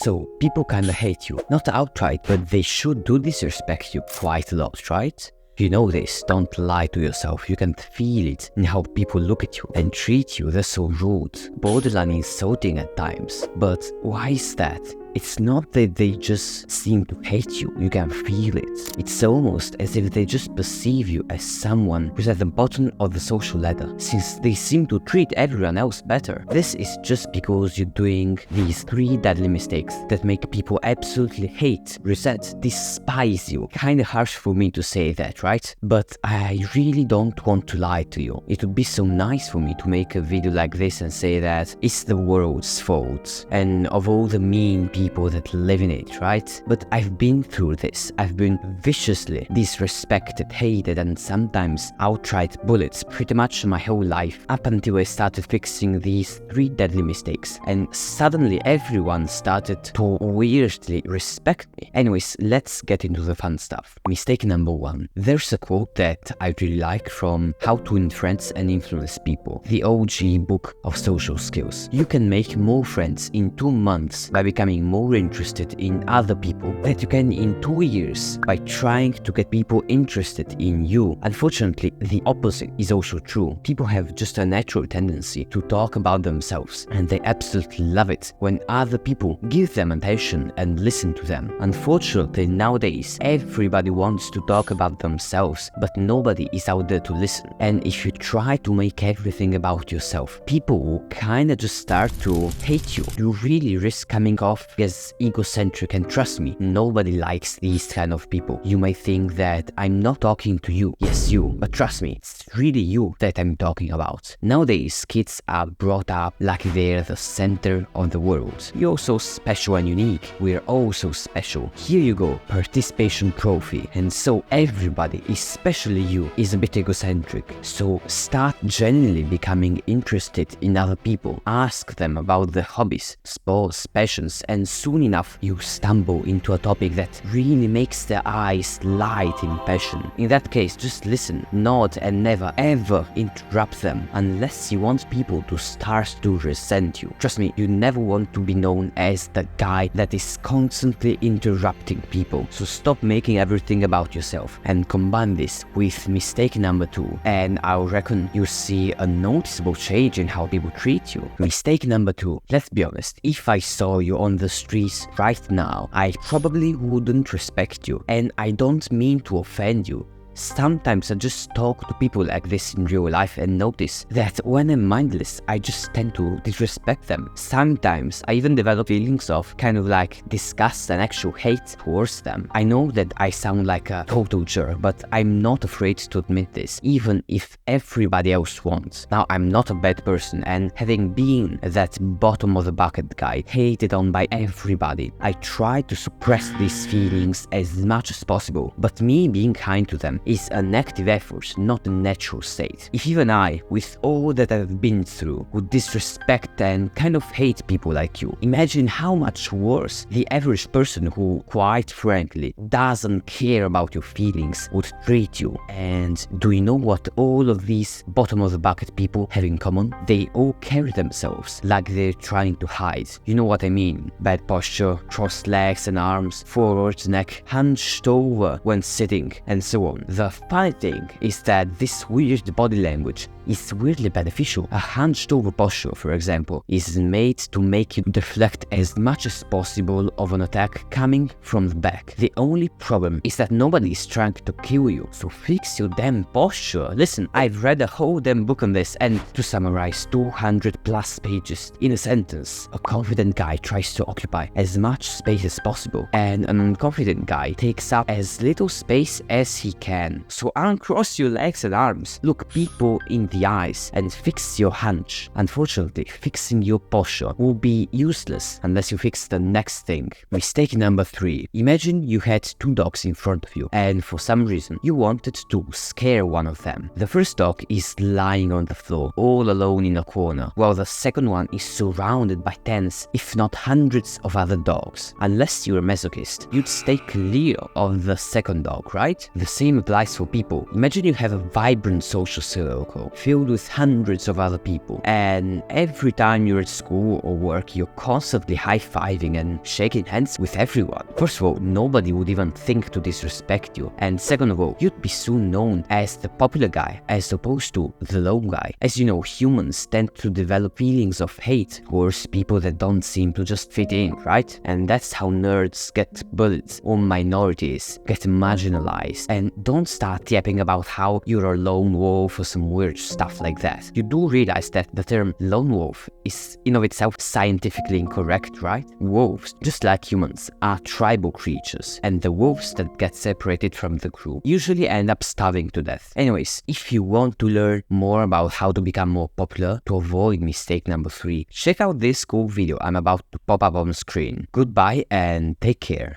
So people kinda hate you. Not outright, but they should do disrespect you quite a lot, right? You know this, don't lie to yourself. You can feel it in how people look at you and treat you. They're so rude, borderline insulting at times. But why is that? It's not that they just seem to hate you, you can feel it. It's almost as if they just perceive you as someone who's at the bottom of the social ladder, since they seem to treat everyone else better. This is just because you're doing these 3 deadly mistakes that make people absolutely hate, resent, despise you. Kinda harsh for me to say that, right? But I really don't want to lie to you. It would be so nice for me to make a video like this and say that it's the world's fault, and of all the mean people that live in it, right? But I've been through this. I've been viciously disrespected, hated, and sometimes outright bullied pretty much my whole life, up until I started fixing these 3 deadly mistakes, and suddenly everyone started to weirdly respect me. Anyways, let's get into the fun stuff. Mistake number 1. There's a quote that I really like from How to Win Friends and Influence People, the OG book of social skills. You can make more friends in 2 months by becoming more interested in other people than you can in 2 years by trying to get people interested in you. Unfortunately, the opposite is also true. People have just a natural tendency to talk about themselves, and they absolutely love it when other people give them attention and listen to them. Unfortunately, nowadays, everybody wants to talk about themselves, but nobody is out there to listen. And if you try to make everything about yourself, people will kinda just start to hate you. You really risk coming off as egocentric, and trust me, nobody likes these kind of people. You may think that I'm not talking to you. Yes, you, but trust me, it's really you that I'm talking about. Nowadays, kids are brought up like they're the center of the world. You're so special and unique. We're all so special. Here you go, participation trophy. And so everybody, especially you, is a bit egocentric. So start genuinely becoming interested in other people. Ask them about their hobbies, sports, passions, and soon enough you stumble into a topic that really makes their eyes light in passion. In that case, just listen, nod, and never ever interrupt them unless you want people to start to resent you. Trust me, you never want to be known as the guy that is constantly interrupting people. So stop making everything about yourself and combine this with mistake number 2, and I reckon you'll see a noticeable change in how people treat you. Mistake number 2. Let's be honest, if I saw you on the streets right now, I probably wouldn't respect you, and I don't mean to offend you. Sometimes I just talk to people like this in real life and notice that when I'm mindless, I just tend to disrespect them. Sometimes I even develop feelings of kind of like disgust and actual hate towards them. I know that I sound like a total jerk, but I'm not afraid to admit this, even if everybody else won't. Now, I'm not a bad person, and having been that bottom of the bucket guy, hated on by everybody, I try to suppress these feelings as much as possible. But me being kind to them is an active effort, not a natural state. If even I, with all that I've been through, would disrespect and kind of hate people like you, imagine how much worse the average person who, quite frankly, doesn't care about your feelings would treat you. And do you know what all of these bottom of the bucket people have in common? They all carry themselves like they're trying to hide. You know what I mean? Bad posture, crossed legs and arms, forward neck, hunched over when sitting, and so on. The funny thing is that this weird body language is weirdly beneficial. A hunched over posture, for example, is made to make you deflect as much as possible of an attack coming from the back. The only problem is that nobody is trying to kill you, so fix your damn posture. Listen, I've read a whole damn book on this, and to summarize 200 plus pages in a sentence, a confident guy tries to occupy as much space as possible, and an unconfident guy takes up as little space as he can. So uncross your legs and arms, look people in the eyes, and fix your hunch. Unfortunately, fixing your posture will be useless unless you fix the next thing. Mistake number 3. Imagine you had 2 dogs in front of you, and for some reason you wanted to scare one of them. The first dog is lying on the floor, all alone in a corner, while the second one is surrounded by tens, if not hundreds of other dogs. Unless you're a masochist, you'd stay clear of the second dog, right? The same applies for people. Imagine you have a vibrant social circle filled with hundreds of other people. And every time you're at school or work, you're constantly high-fiving and shaking hands with everyone. First of all, nobody would even think to disrespect you. And second of all, you'd be soon known as the popular guy as opposed to the lone guy. As you know, humans tend to develop feelings of hate towards people that don't seem to just fit in, right? And that's how nerds get bullied, or minorities get marginalized. And don't start yapping about how you're a lone wolf or some weird stuff like that. You do realize that the term lone wolf is in of itself scientifically incorrect, right? Wolves, just like humans, are tribal creatures, and the wolves that get separated from the group usually end up starving to death. Anyways, if you want to learn more about how to become more popular to avoid mistake number 3, check out this cool video I'm about to pop up on screen. Goodbye and take care.